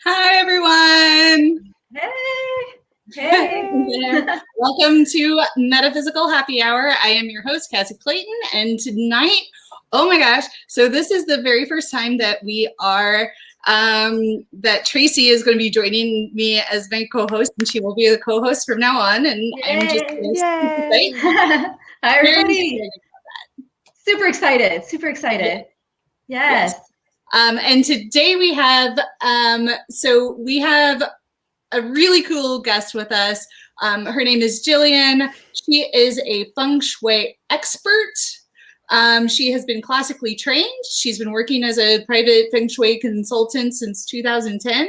Hi, everyone. Hey. Welcome to Metaphysical Happy Hour. I am your host, Cassie Clayton, and tonight, oh my gosh, so this is the very first time that we are, that Tracy is going to be joining me as my co-host, and she will be the co-host from now on, and Yay. I'm just Yay. Hi, everybody. Super excited. Super excited. Yes. And today we have, we have a really cool guest with us. Her name is Jillian. She is a Feng Shui expert. She has been classically trained. She's been working as a private Feng Shui consultant since 2010.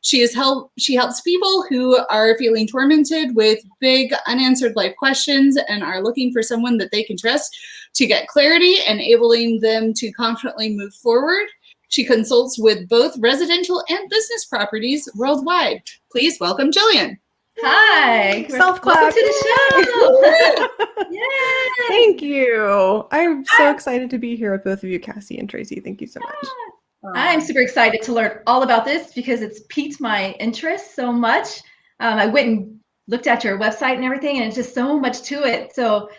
She helps people who are feeling tormented with big unanswered life questions and are looking for someone that they can trust to get clarity, enabling them to confidently move forward. She consults with both residential and business properties worldwide. Please welcome Jillian. Hi. Self-clap. Welcome to the show. Yay. Thank you. I'm so excited to be here with both of you, Cassie and Tracy. Thank you so much. I'm super excited to learn all about this because it's piqued my interest so much. I went and looked at your website and everything, and it's just so much to it. So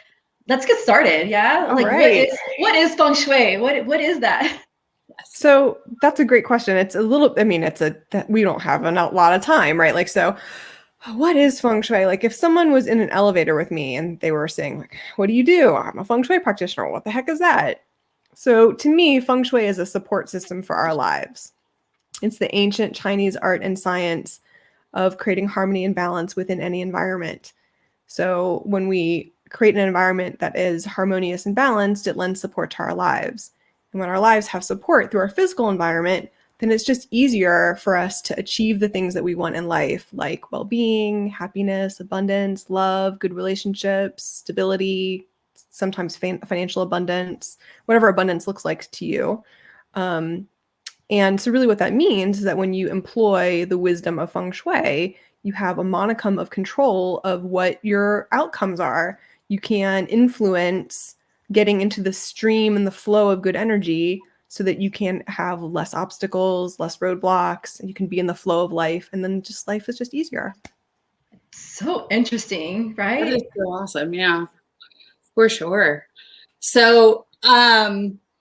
let's get started. Yeah. All right. What is Feng Shui? What is that? So that's a great question. It's a little, we don't have a lot of time, right? Like, so what is Feng Shui? Like if someone was in an elevator with me and they were saying like, what do you do? I'm a Feng Shui practitioner. What the heck is that? So to me, Feng Shui is a support system for our lives. It's the ancient Chinese art and science of creating harmony and balance within any environment. So when we create an environment that is harmonious and balanced, it lends support to our lives. And when our lives have support through our physical environment, then it's just easier for us to achieve the things that we want in life, like well-being, happiness, abundance, love, good relationships, stability, sometimes financial abundance, whatever abundance looks like to you. And so really what that means is that when you employ the wisdom of Feng Shui, you have a modicum of control of what your outcomes are. You can influence getting into the stream and the flow of good energy so that you can have less obstacles, less roadblocks, and you can be in the flow of life. And then just life is just easier. So interesting, right? That is so awesome. Yeah, for sure. So,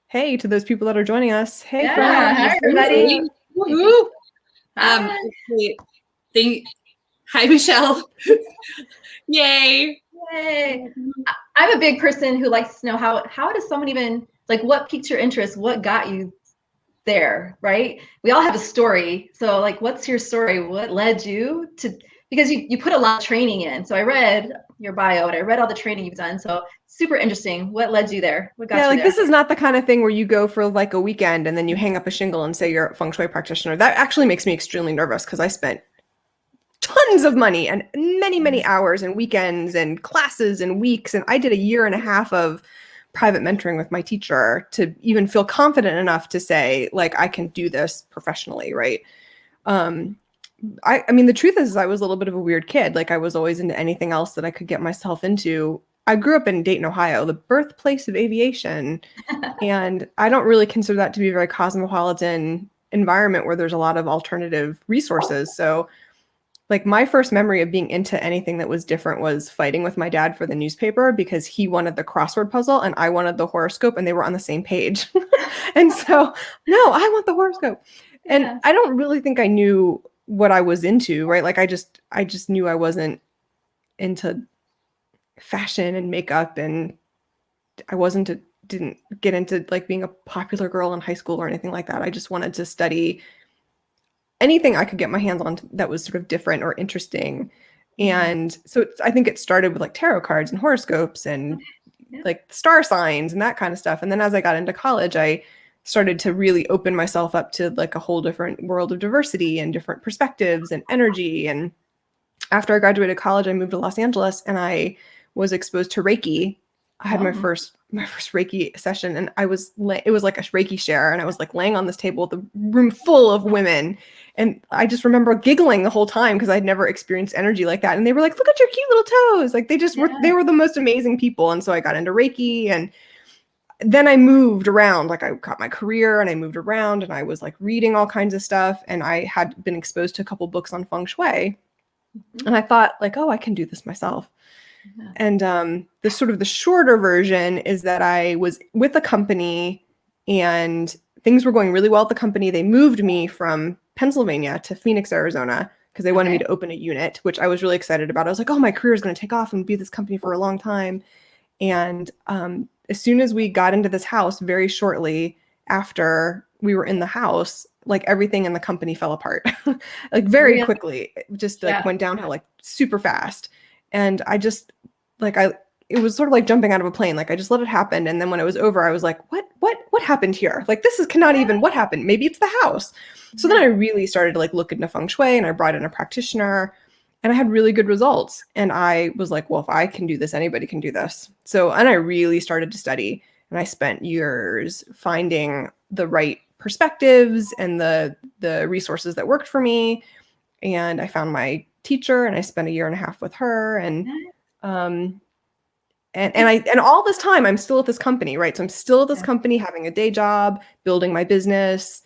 hey, to those people that are joining us. Hey, yeah, friends. hi, everybody. Hi, Michelle. Yay. Yay. I'm a big person who likes to know how does someone even, like, what piqued your interest? What got you there, right? We all have a story. So like, what's your story? What led you to, because you put a lot of training in. So I read your bio and I read all the training you've done. So super interesting. What led you there? What got you there? This is not the kind of thing where you go for like a weekend and then you hang up a shingle and say you're a Feng Shui practitioner. That actually makes me extremely nervous because I spent tons of money and many hours and weekends and classes and weeks. And I did 1.5 years of private mentoring with my teacher to even feel confident enough to say, like, I can do this professionally, right? I mean, the truth is I was a little bit of a weird kid. Like I was always into anything else that I could get myself into. I grew up in Dayton, Ohio, the birthplace of aviation. And I don't really consider that to be a very cosmopolitan environment where there's a lot of alternative resources. So like my first memory of being into anything that was different was fighting with my dad for the newspaper because he wanted the crossword puzzle and I wanted the horoscope and they were on the same page. And so, no, I want the horoscope. And yeah. I don't really think I knew what I was into, right? Like I just knew I wasn't into fashion and makeup, and I didn't get into like being a popular girl in high school or anything like that. I just wanted to study anything I could get my hands on that was sort of different or interesting. And so I think it started with like tarot cards and horoscopes and like star signs and that kind of stuff. And then as I got into college, I started to really open myself up to like a whole different world of diversity and different perspectives and energy. And after I graduated college, I moved to Los Angeles and I was exposed to Reiki. I had my first Reiki session, and it was like a Reiki share, and I was like laying on this table with a room full of women, and I just remember giggling the whole time because I'd never experienced energy like that. And they were like, "Look at your cute little toes!" Like they were the most amazing people. And so I got into Reiki, and then I moved around, like I got my career and I moved around and I was like reading all kinds of stuff, and I had been exposed to a couple books on Feng Shui, and I thought like, oh, I can do this myself. Yeah. And the sort of the shorter version is that I was with a company and things were going really well at the company. They moved me from Pennsylvania to Phoenix, Arizona, because they wanted me to open a unit, which I was really excited about. I was like, oh, my career is going to take off and be this company for a long time. And as soon as we got into this house, very shortly after we were in the house, like everything in the company fell apart, like very quickly. It just like went downhill like super fast. And I just it was sort of like jumping out of a plane. Like I just let it happen. And then when it was over, I was like, what happened here? Like this cannot even, what happened? Maybe it's the house. So then I really started to like look into Feng Shui, and I brought in a practitioner, and I had really good results. And I was like, well, if I can do this, anybody can do this. So, and I really started to study, and I spent years finding the right perspectives and the resources that worked for me. And I found my teacher, and I spent a year and a half with her. And all this time I'm still at this company, right? So I'm still at this company, having a day job, building my business,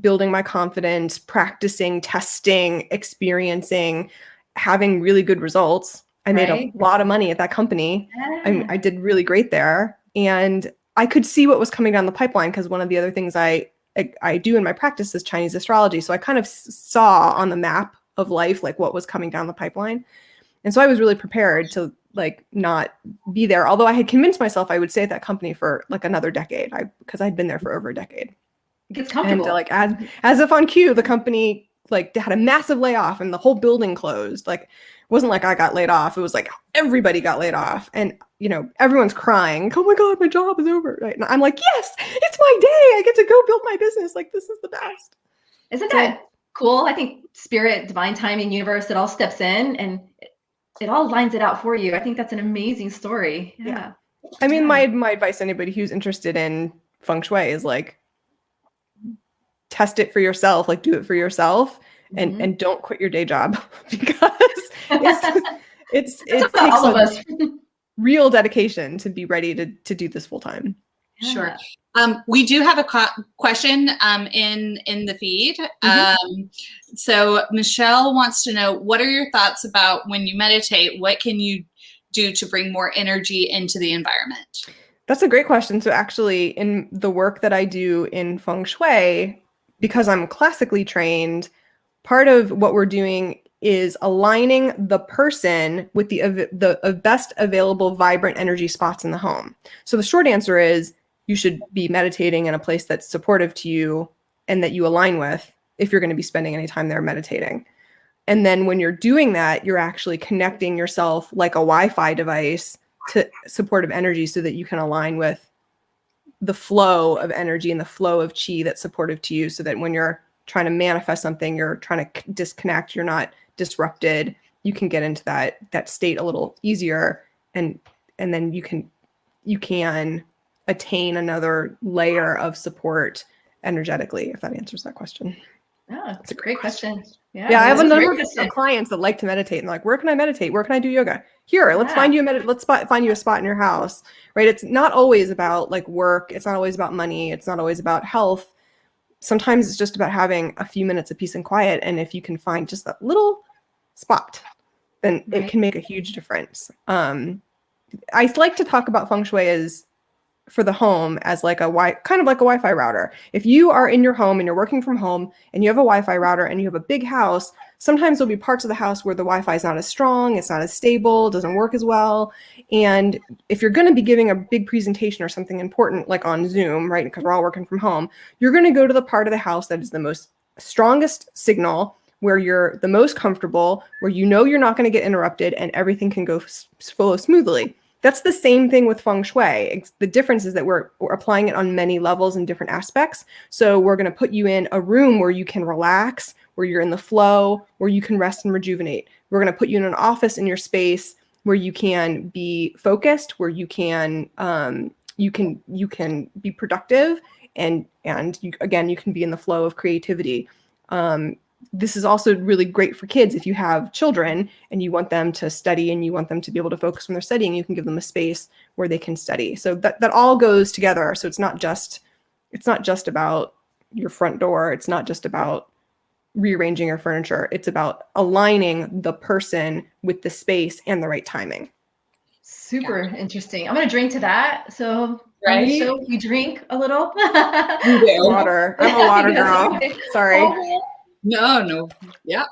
building my confidence, practicing, testing, experiencing, having really good results. I made a lot of money at that company. I did really great there. And I could see what was coming down the pipeline, because one of the other things I do in my practice is Chinese astrology. So I kind of saw on the map of life, like what was coming down the pipeline. And so I was really prepared to like not be there. Although I had convinced myself I would stay at that company for like another decade, because I'd been there for over a decade. It gets comfortable. And like as if on cue, the company like had a massive layoff and the whole building closed. Like it wasn't like I got laid off. It was like everybody got laid off. And you know, everyone's crying. Oh my God, my job is over. Right. And I'm like, yes, it's my day. I get to go build my business. Like this is the best. Isn't that cool? I think spirit, divine timing, universe, it all steps in and it all lines it out for you. I think that's an amazing story. Yeah. I mean, my advice to anybody who's interested in Feng Shui is like, test it for yourself, like do it for yourself, and don't quit your day job, because it takes all of us. real dedication to be ready to do this full time. Sure. We do have a question in the feed. So Michelle wants to know, what are your thoughts about when you meditate? What can you do to bring more energy into the environment? That's a great question. So actually, in the work that I do in Feng Shui, because I'm classically trained, part of what we're doing is aligning the person with the best available vibrant energy spots in the home. So the short answer is you should be meditating in a place that's supportive to you and that you align with if you're going to be spending any time there meditating. And then when you're doing that, you're actually connecting yourself like a Wi-Fi device to supportive energy so that you can align with the flow of energy and the flow of chi that's supportive to you, so that when you're trying to manifest something, you're trying to disconnect, you're not disrupted, you can get into that state a little easier, and then you can attain another layer of support energetically, if that answers that question. Oh, it's a great question. Yeah, I have a number of clients that like to meditate, and like, where can I meditate? Where can I do yoga? Here, let's find you find you a spot in your house, right? It's not always about like work. It's not always about money. It's not always about health. Sometimes it's just about having a few minutes of peace and quiet. And if you can find just that little spot, then it can make a huge difference. I like to talk about Feng Shui as for the home as like kind of like a Wi-Fi router. If you are in your home and you're working from home and you have a Wi-Fi router and you have a big house, sometimes there'll be parts of the house where the Wi-Fi is not as strong, it's not as stable, doesn't work as well. And if you're going to be giving a big presentation or something important, like on Zoom, right, because we're all working from home, you're going to go to the part of the house that is the most strongest signal, where you're the most comfortable, where you know you're not going to get interrupted and everything can go flow smoothly. That's the same thing with Feng Shui. The difference is that we're applying it on many levels and different aspects. So we're going to put you in a room where you can relax, where you're in the flow, where you can rest and rejuvenate. We're going to put you in an office in your space where you can be focused, where you can be productive, and you can be in the flow of creativity. this is also really great for kids. If you have children and you want them to study and you want them to be able to focus when they're studying, you can give them a space where they can study. So that all goes together. So it's not just about your front door. It's not just about rearranging your furniture. It's about aligning the person with the space and the right timing. Super interesting. I'm going to drink to that. So Right? on the show, we drink a little. You do. Water. I'm a water girl. Sorry. No. Yeah.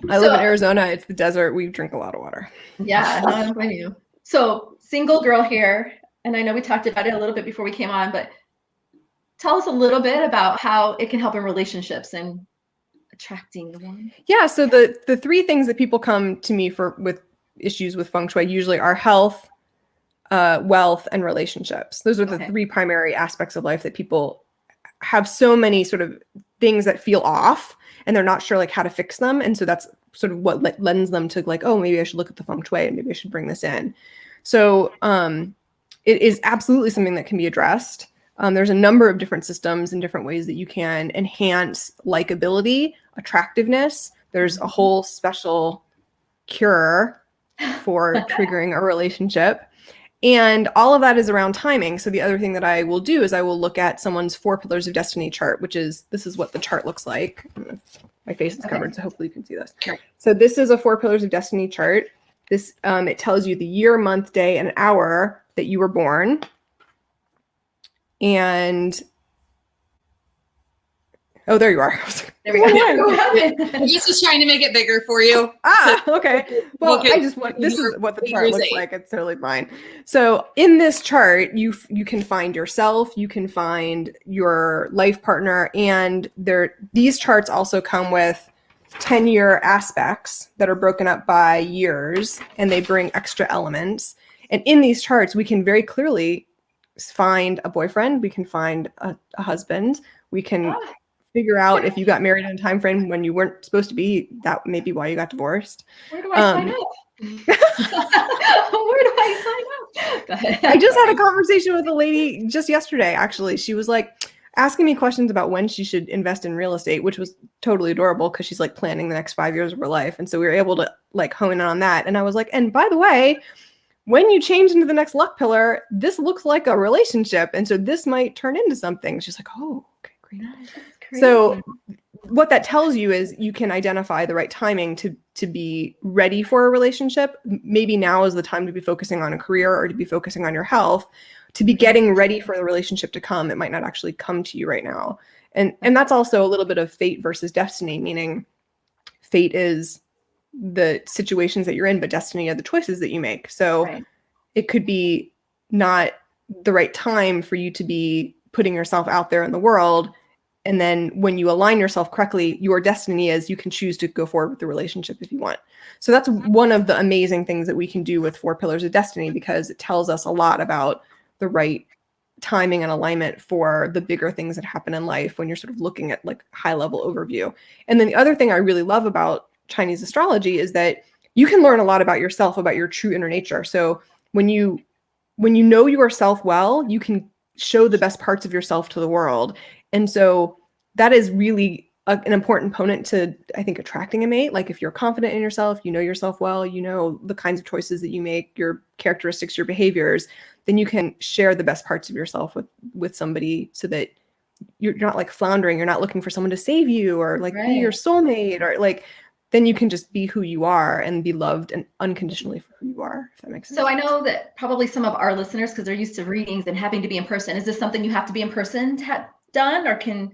I live in Arizona. It's the desert. We drink a lot of water. Yeah, no, I don't blame you. So single girl here, and I know we talked about it a little bit before we came on, but tell us a little bit about how it can help in relationships and attracting the one. Yeah. So the three things that people come to me for with issues with Feng Shui usually are health, wealth, and relationships. Those are the three primary aspects of life that people have so many sort of things that feel off and they're not sure like how to fix them. And so that's sort of what lends them to like, oh, maybe I should look at the Feng Shui and maybe I should bring this in. So it is absolutely something that can be addressed. There's a number of different systems and different ways that you can enhance likability, attractiveness. There's a whole special cure for triggering a relationship. And all of that is around timing. So the other thing that I will do is I will look at someone's 4 pillars of destiny chart, this is what the chart looks like. My face is covered, so hopefully you can see this. Sure. So this is a 4 pillars of destiny chart. This it tells you the year, month, day, and hour that you were born. And oh, there you are. There we go. I just was trying to make it bigger for you. Okay. Well, I just want, this is what the chart looks like. It's totally fine. So in this chart, you can find yourself, you can find your life partner, and these charts also come with 10-year aspects that are broken up by years, and they bring extra elements. And in these charts, we can very clearly find a boyfriend, we can find a husband, we can figure out if you got married in a time frame when you weren't supposed to be. That may be why you got divorced. Where do I sign up? Where do I sign up? Go ahead. I just had a conversation with a lady just yesterday, actually. She was like asking me questions about when she should invest in real estate, which was totally adorable because she's like planning the next 5 years of her life. And so we were able to like hone in on that. And I was like, and by the way, when you change into the next luck pillar, this looks like a relationship. And so this might turn into something. She's like, oh, okay, great. So what that tells you is you can identify the right timing to be ready for a relationship. Maybe now is the time to be focusing on a career or to be focusing on your health, to be getting ready for the relationship to come. It might not actually come to you right now. And that's also a little bit of fate versus destiny, meaning fate is the situations that you're in, but destiny are the choices that you make. So it could be not the right time for you to be putting yourself out there in the world. And then when you align yourself correctly, your destiny is you can choose to go forward with the relationship if you want. So that's one of the amazing things that we can do with 4 pillars of destiny, because it tells us a lot about the right timing and alignment for the bigger things that happen in life when you're sort of looking at like high level overview. And then the other thing I really love about Chinese astrology is that you can learn a lot about yourself, about your true inner nature. So when you know yourself well, you can show the best parts of yourself to the world. And so that is really an important component to, I think, attracting a mate. Like if you're confident in yourself, you know yourself well, you know the kinds of choices that you make, your characteristics, your behaviors, then you can share the best parts of yourself with somebody so that you're not like floundering. You're not looking for someone to save you or like be your soulmate, or like, then you can just be who you are and be loved and unconditionally for who you are, if that makes sense. So I know that probably some of our listeners, because they're used to readings and having to be in person, is this something you have to be in person to have done, or can,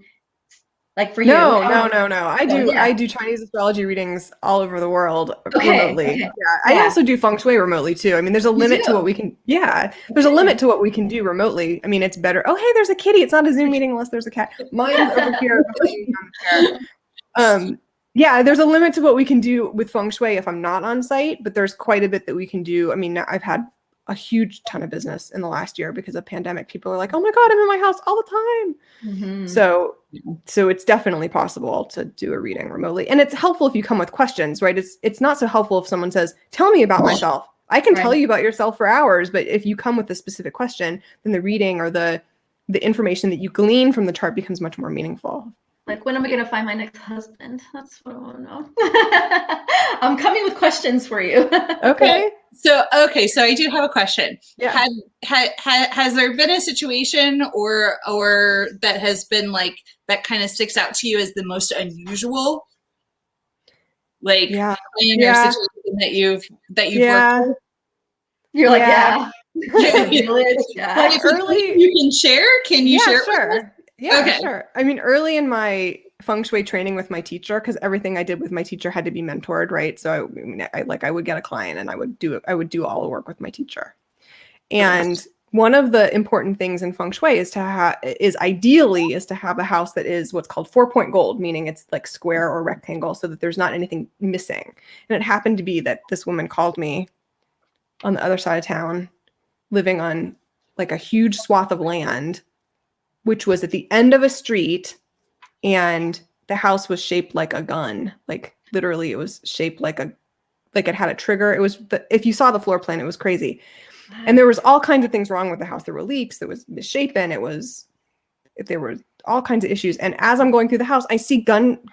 like for you? No. I do Chinese astrology readings all over the world remotely. Okay. Yeah. I also do Feng Shui remotely too. I mean, there's a limit to what we can. Yeah, there's a limit to what we can do remotely. I mean, it's better. Oh, hey, there's a kitty. It's not a Zoom meeting unless there's a cat. Mine's over here. Yeah, there's a limit to what we can do with Feng Shui if I'm not on site, but there's quite a bit that we can do. I mean, I've had a huge ton of business in the last year because of pandemic. People are like, oh my God, I'm in my house all the time. Mm-hmm. So it's definitely possible to do a reading remotely. And it's helpful if you come with questions, right? It's not so helpful if someone says, tell me about myself. I can tell you about yourself for hours, but if you come with a specific question, then the reading or the information that you glean from the chart becomes much more meaningful. Like, when am I going to find my next husband? That's what I want to know. I'm coming with questions for you. Okay. So I do have a question. Yeah. Has there been a situation or that has been like, that kind of sticks out to you as the most unusual? Like, Yeah. in your situation that you've worked with? You're like, yeah. Yeah. Like early, you can share? Can you share? Sure. Yeah, Okay. sure. I mean, early in my Feng Shui training with my teacher, because everything I did with my teacher had to be mentored, right? So I would get a client and I would do all the work with my teacher. And one of the important things in Feng Shui is to have a house that is what's called 4-point gold, meaning it's like square or rectangle, so that there's not anything missing. And it happened to be that this woman called me on the other side of town, living on like a huge swath of land, which was at the end of a street, and the house was shaped like a gun. Like literally, it was shaped like it had a trigger. It was if you saw the floor plan, it was crazy. And there was all kinds of things wrong with the house. There were leaks. There was misshapen. There were all kinds of issues. And as I'm going through the house, I see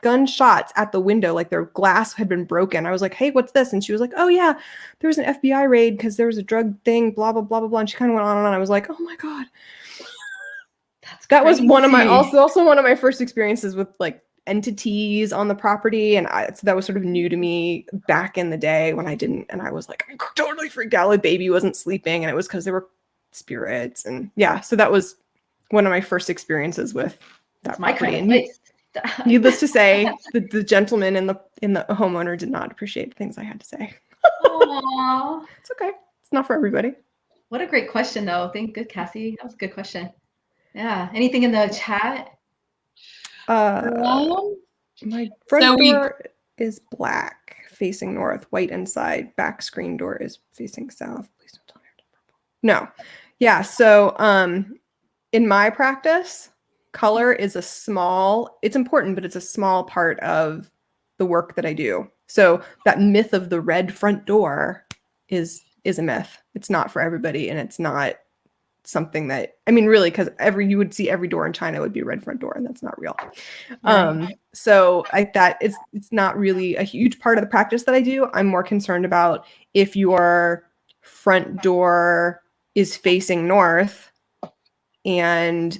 gunshots at the window, like their glass had been broken. I was like, "Hey, what's this?" And she was like, "Oh yeah, there was an FBI raid because there was a drug thing, blah blah blah blah blah." And she kind of went on and on. I was like, "Oh my God." That was one of my also one of my first experiences with like entities on the property, and so that was sort of new to me back in the day when I didn't, and I was like, I totally freaked out. The baby wasn't sleeping, and it was because there were spirits, and yeah, so that was one of my first experiences with that property. And needless to say, the gentleman and the homeowner did not appreciate the things I had to say. Aww. It's okay. It's not for everybody. What a great question, though. Thank you, Cassie. That was a good question. Yeah. Anything in the chat? My front door is black, facing north, white inside. Back screen door is facing south. Please don't tell me I did purple. No. Yeah. So in my practice, color is it's important, but it's a small part of the work that I do. So that myth of the red front door is a myth. It's not for everybody, and it's not something that, I mean, really, because you would see every door in China would be a red front door, and that's not real. Right. So it's not really a huge part of the practice that I do. I'm more concerned about if your front door is facing north, and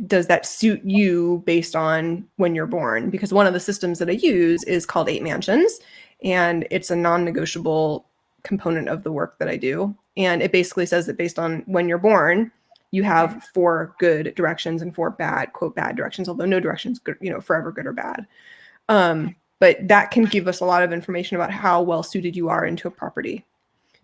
does that suit you based on when you're born? Because one of the systems that I use is called 8 mansions, and it's a non-negotiable component of the work that I do. And it basically says that based on when you're born, you have 4 good directions and 4 bad, quote, bad directions, although no direction's good, forever good or bad. But that can give us a lot of information about how well suited you are into a property.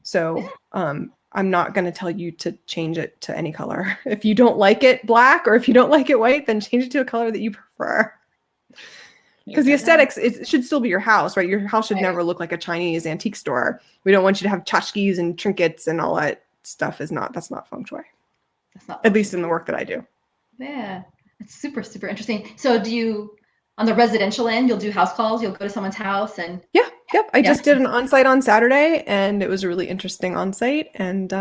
So I'm not going to tell you to change it to any color. If you don't like it black, or if you don't like it white, then change it to a color that you prefer. Because the aesthetics, it should still be your house, right? Your house should never look like a Chinese antique store. We don't want you to have tchotchkes and trinkets and all that stuff. That's not Feng Shui. At least in the work that I do. Yeah, it's super, super interesting. So do you, on the residential end, you'll do house calls? You'll go to someone's house and... Yep. I just did an on-site on Saturday, and it was a really interesting on-site. And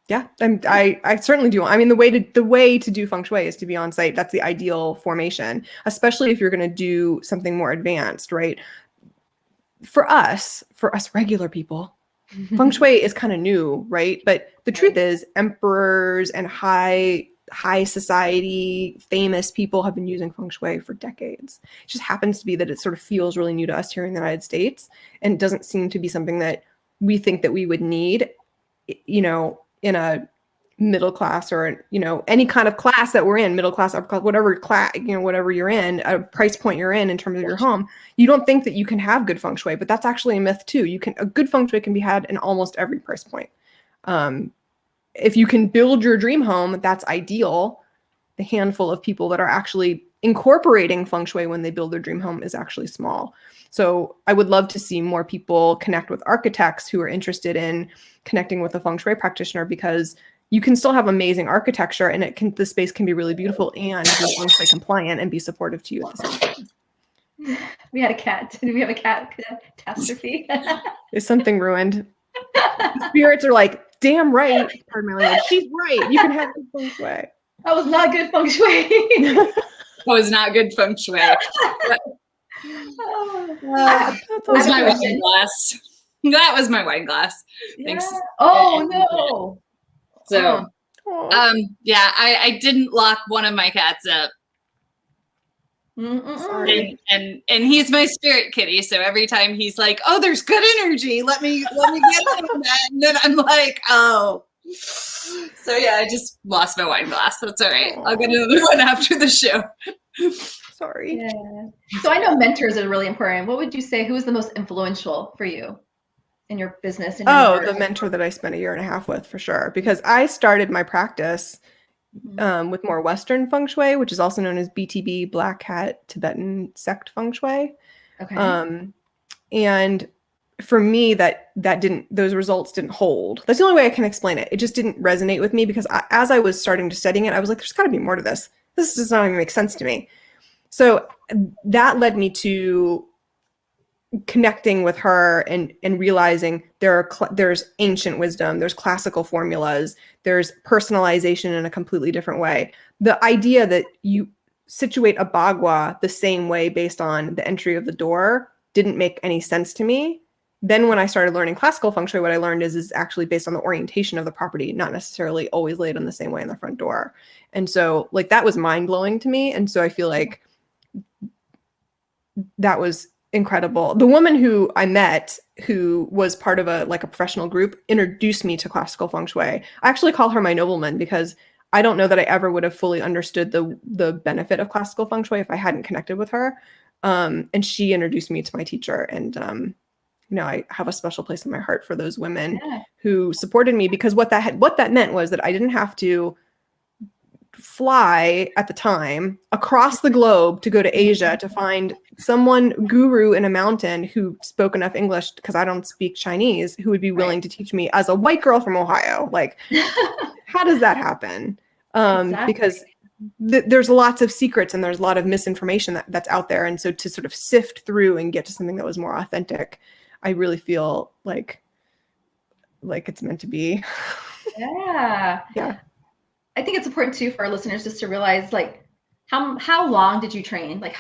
I certainly do. I mean, the way to do Feng Shui is to be on site. That's the ideal formation, especially if you're going to do something more advanced, right? For us regular people, Feng Shui is kind of new, right? But the truth is, emperors and high society, famous people have been using Feng Shui for decades. It just happens to be that it sort of feels really new to us here in the United States, and doesn't seem to be something that we think that we would need, in a middle class, or any kind of class that we're in, middle class, upper class, whatever class, whatever you're in, a price point you're in terms of your home. You don't think that you can have good Feng Shui, but that's actually a myth too. A good Feng Shui can be had in almost every price point. If you can build your dream home, that's ideal. The handful of people that are actually incorporating Feng Shui when they build their dream home is actually small. So I would love to see more people connect with architects who are interested in connecting with a Feng Shui practitioner, because you can still have amazing architecture, and the space can be really beautiful and be Feng Shui compliant and be supportive to you at the same time. We had a cat. Did we have a cat catastrophe? Is something ruined? The spirits are like, damn right. Pardon my language. She's right. You can have good Feng Shui. That was not good Feng Shui. was not good feng shui. Oh, Was my question. wine glass. That was my wine glass. Yeah. Thanks. Oh no. So, Aw. yeah, I didn't lock one of my cats up. Sorry. And he's my spirit kitty, so every time he's like, "Oh, there's good energy. Let me get some of that," and then I'm like, "Oh." So yeah, I just lost my wine glass. That's all right. I'll get another one after the show. Sorry. Yeah. So I know mentors are really important. What would you say? Who is the most influential for you in your business? In your The mentor that I spent 1.5 years with, for sure, because I started my practice with more Western Feng Shui, which is also known as BTB, Black Hat Tibetan Sect Feng Shui. Okay. And for me, those results didn't hold. That's the only way I can explain it. It just didn't resonate with me because as I was starting to studying it, I was like, there's got to be more to this. This does not even make sense to me. So that led me to connecting with her and realizing there's ancient wisdom, there's classical formulas, there's personalization in a completely different way. The idea that you situate a bagua the same way based on the entry of the door didn't make any sense to me. Then when I started learning classical feng shui, what I learned is actually based on the orientation of the property, not necessarily always laid on the same way in the front door. And so like that was mind-blowing to me. And so I feel like that was incredible. The woman who I met, who was part of a professional group, introduced me to classical feng shui. I actually call her my nobleman because I don't know that I ever would have fully understood the benefit of classical feng shui if I hadn't connected with her. And she introduced me to my teacher. And I have a special place in my heart for those women who supported me, because what that meant was that I didn't have to fly at the time across the globe to go to Asia to find someone guru in a mountain who spoke enough English, because I don't speak Chinese, who would be willing to teach me as a white girl from Ohio. Like, how does that happen? Exactly. Because there's lots of secrets and there's a lot of misinformation that's out there. And so to sort of sift through and get to something that was more authentic, I really feel like it's meant to be. Yeah. Yeah. I think it's important too for our listeners just to realize, like, how long did you train? Like,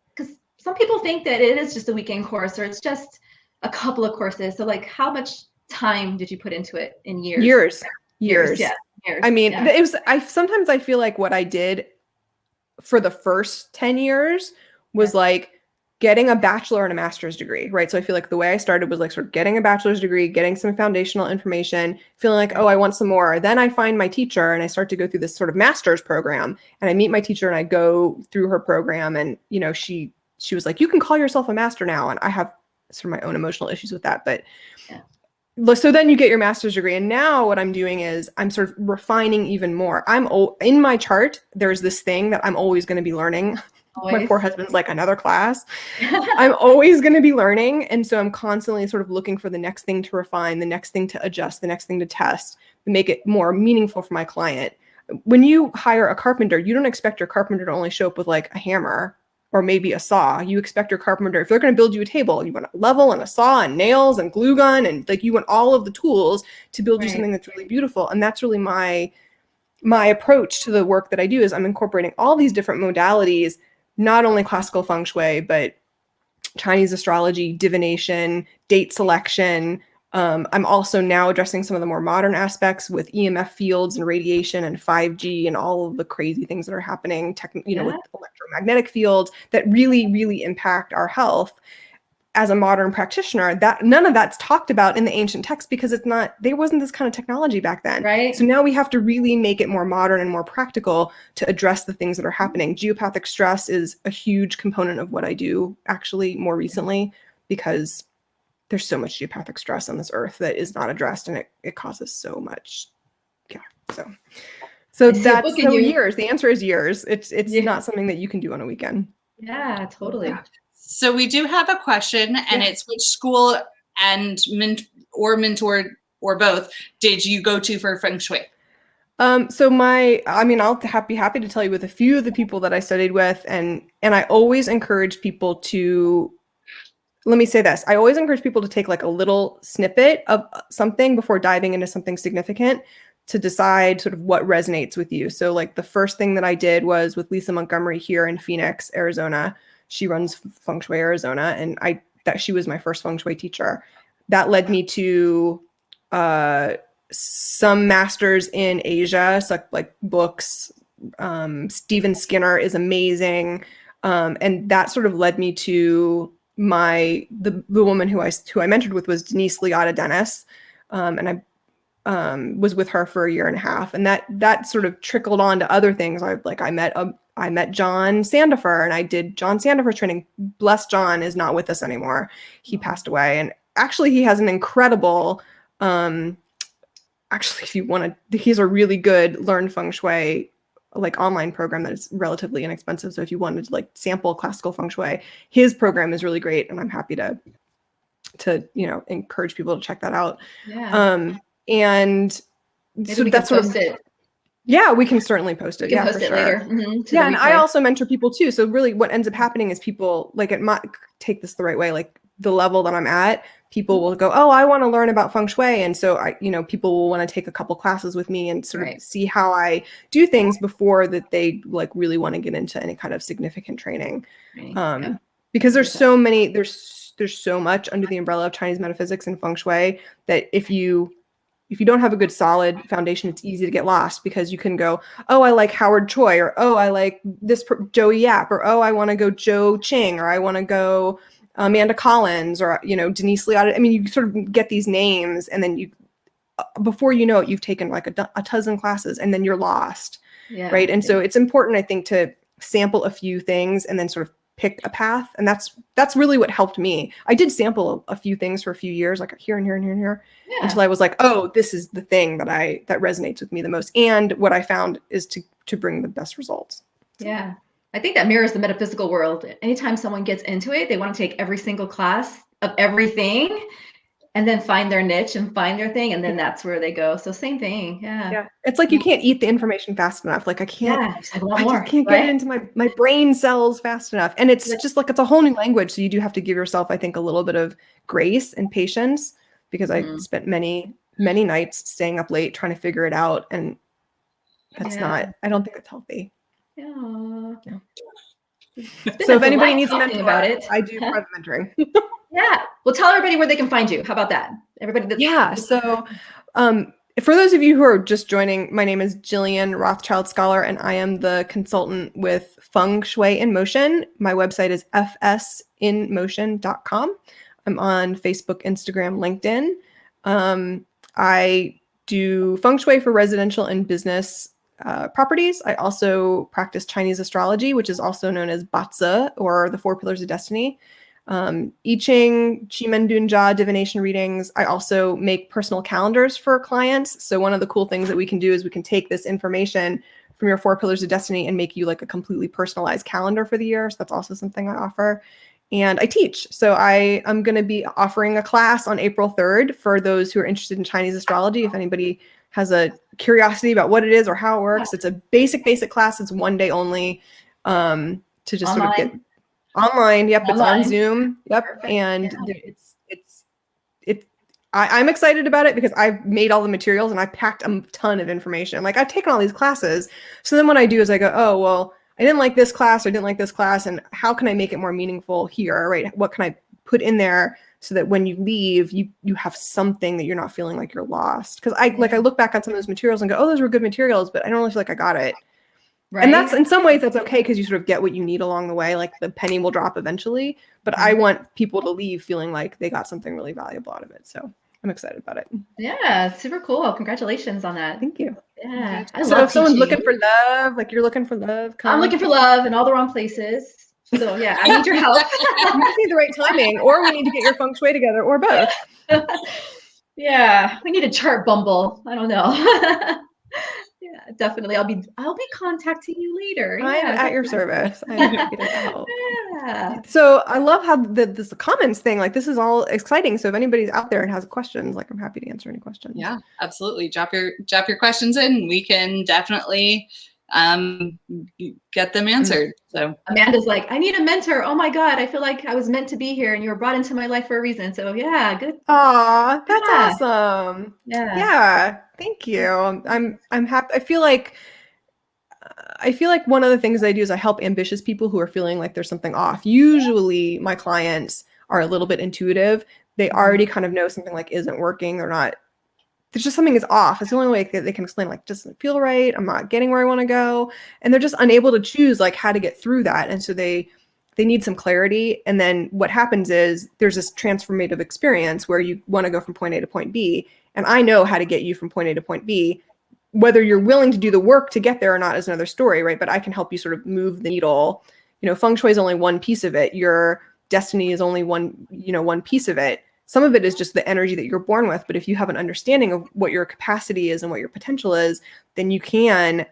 because some people think that it is just a weekend course or it's just a couple of courses. So like, how much time did you put into it in years? Years. Yeah. Years. I mean, it was, sometimes I feel like what I did for the first 10 years was like getting a bachelor and a master's degree, right? So I feel like the way I started was like sort of getting a bachelor's degree, getting some foundational information, feeling like, oh, I want some more. Then I find my teacher and I start to go through this sort of master's program, and I meet my teacher and I go through her program, and, she was like, you can call yourself a master now. And I have sort of my own emotional issues with that, but so then you get your master's degree. And now what I'm doing is I'm sort of refining even more. In my chart, there's this thing that I'm always going to be learning. Always. My poor husband's like, another class. I'm always going to be learning. And so I'm constantly sort of looking for the next thing to refine, the next thing to adjust, the next thing to test, to make it more meaningful for my client. When you hire a carpenter, you don't expect your carpenter to only show up with like a hammer or maybe a saw. You expect your carpenter, if they're going to build you a table, you want a level and a saw and nails and glue gun, and like you want all of the tools to build you something that's really beautiful. And that's really my approach to the work that I do, is I'm incorporating all these different modalities, not only classical feng shui, but Chinese astrology, divination, date selection. I'm also now addressing some of the more modern aspects with EMF fields and radiation and 5G and all of the crazy things that are happening, with electromagnetic fields that really, really impact our health. As a modern practitioner, that none of that's talked about in the ancient texts, because there wasn't this kind of technology back then. Right. So now we have to really make it more modern and more practical to address the things that are happening. Geopathic stress is a huge component of what I do, actually, more recently, because there's so much geopathic stress on this earth that is not addressed, and it causes so much. Yeah. So that's years. The answer is years. It's not something that you can do on a weekend. Yeah, totally. Yeah. So we do have a question, and it's, which school and mentor or both did you go to for Feng Shui? I'll be happy to tell you with a few of the people that I studied with, and I always encourage people to, let me say this, I always encourage people to take like a little snippet of something before diving into something significant, to decide sort of what resonates with you. So like the first thing that I did was with Lisa Montgomery here in Phoenix, Arizona. She runs Feng Shui Arizona, and she was my first Feng Shui teacher. That led me to some masters in Asia, so like books. Stephen Skinner is amazing. And that sort of led me to the woman who I mentored with was Denise Liotta Dennis. And I was with her for a year and a half, and that sort of trickled on to other things. I met John Sandifer, and I did John Sandifer training. Bless John is not with us anymore. He passed away, and actually he has an incredible, if you want to, he's a really good Learn Feng Shui like online program that is relatively inexpensive. So if you wanted to like sample classical Feng Shui, his program is really great, and I'm happy to encourage people to check that out. Yeah. And maybe so we that's can sort post of it. Yeah, we can certainly post it. We can Yeah, post for it sure. later. Mm-hmm, Yeah, and I also mentor people too. So really what ends up happening is people like take this the right way, like the level that I'm at, people will go, oh, I want to learn about Feng Shui. And so people will want to take a couple classes with me and sort of see how I do things before that they like really want to get into any kind of significant training. Because there's so many, there's so much under the umbrella of Chinese metaphysics and Feng Shui that if you don't have a good solid foundation, it's easy to get lost, because you can go, oh, I like Howard Choi, or oh, I like this Joey Yap, or oh, I want to go Joe Ching, or I want to go Amanda Collins, or Denise Liotta. I mean, you sort of get these names, and then before you know it, you've taken like a dozen classes, and then you're lost, right? And so it's important, I think, to sample a few things and then sort of pick a path. And that's really what helped me. I did sample a few things for a few years, like here and here and here and here, until I was like, oh, this is the thing that resonates with me the most. And what I found is to bring the best results. Yeah. I think that mirrors the metaphysical world. Anytime someone gets into it, they want to take every single class of everything and then find their niche and find their thing. And then that's where they go. So same thing. Yeah. It's like you can't eat the information fast enough. Like I just can't get it into my brain cells fast enough. And it's just like, it's a whole new language. So you do have to give yourself, I think, a little bit of grace and patience, because I spent many, many nights staying up late trying to figure it out. And that's I don't think it's healthy. Yeah. So if anybody needs a mentor, about it, I do private mentoring. Yeah. Well, tell everybody where they can find you. How about that? Everybody. So for those of you who are just joining, my name is Jillian Rothschild-Scholar, and I am the consultant with Feng Shui in Motion. My website is fsinmotion.com. I'm on Facebook, Instagram, LinkedIn. I do Feng Shui for residential and business properties. I also practice Chinese astrology, which is also known as Batzi, or the 4 Pillars of Destiny. I Ching, Chimen Dunjia, divination readings. I also make personal calendars for clients. So one of the cool things that we can do is we can take this information from your 4 Pillars of Destiny and make you like a completely personalized calendar for the year. So that's also something I offer. And I teach. So I am going to be offering a class on April 3rd for those who are interested in Chinese astrology. If anybody has a curiosity about what it is or how it works, it's a basic class. It's one day only, to just sort of get online. Yep. It's on Zoom. Yep. Perfect. And I'm excited about it because I've made all the materials and I packed a ton of information. Like I've taken all these classes. So then what I do is I go, oh, well, I didn't like this class, or I didn't like this class. And how can I make it more meaningful here? Right. What can I put in there so that when you leave, you have something that you're not feeling like you're lost? Because I look back at some of those materials and go, oh, those were good materials, but I don't really feel like I got it. Right. And that's, in some ways, that's okay, because you sort of get what you need along the way. Like the penny will drop eventually, but I want people to leave feeling like they got something really valuable out of it. So I'm excited about it. Yeah, super cool. Congratulations on that. Thank you. Yeah. So if someone's looking for love, like you're looking for love, I'm looking for love in all the wrong places. So yeah, I need your help. You just need the right timing, or we need to get your Feng Shui together, or both. Yeah, we need a chart bumble. I don't know. Yeah, definitely. I'll be contacting you later. I'm at your service. I'm happy to help. Yeah. So I love how this comments thing, like this is all exciting. So if anybody's out there and has questions, like I'm happy to answer any questions. Yeah, absolutely. Drop your questions in. We can definitely get them answered. So Amanda's like, I need a mentor. Oh my God, I feel like I was meant to be here and you were brought into my life for a reason. So yeah, good. Aw, that's Yeah. awesome. Yeah. Yeah, thank you. I'm happy. I feel like one of the things I do is I help ambitious people who are feeling like there's something off. Usually my clients are a little bit intuitive. They already kind of know something like isn't working. There's just something is off. It's the only way that they can explain, like, doesn't feel right. I'm not getting where I want to go. And they're just unable to choose like how to get through that. And so they need some clarity. And then what happens is there's this transformative experience where you want to go from point A to point B. And I know how to get you from point A to point B. Whether you're willing to do the work to get there or not is another story, right? But I can help you sort of move the needle. Feng Shui is only one piece of it. Your destiny is only one piece of it. Some of it is just the energy that you're born with. But if you have an understanding of what your capacity is and what your potential is, then you can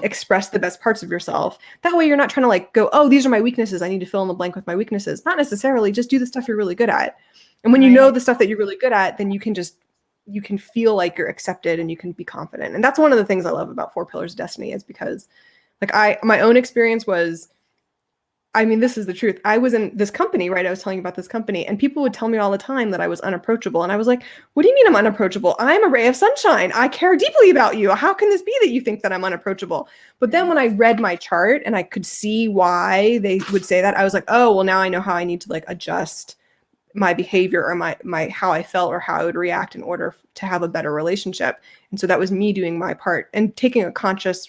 express the best parts of yourself. That way you're not trying to like go, oh, these are my weaknesses. I need to fill in the blank with my weaknesses. Not necessarily. Just do the stuff you're really good at. And when you know the stuff that you're really good at, then you can feel like you're accepted and you can be confident. And that's one of the things I love about 4 Pillars of Destiny is because like my own experience was, this is the truth. I was in this company, right? I was telling you about this company and people would tell me all the time that I was unapproachable. And I was like, what do you mean I'm unapproachable? I'm a ray of sunshine. I care deeply about you. How can this be that you think that I'm unapproachable? But then when I read my chart and I could see why they would say that, I was like, oh, well, now I know how I need to like adjust my behavior or my how I felt or how I would react in order to have a better relationship. And so that was me doing my part and taking a conscious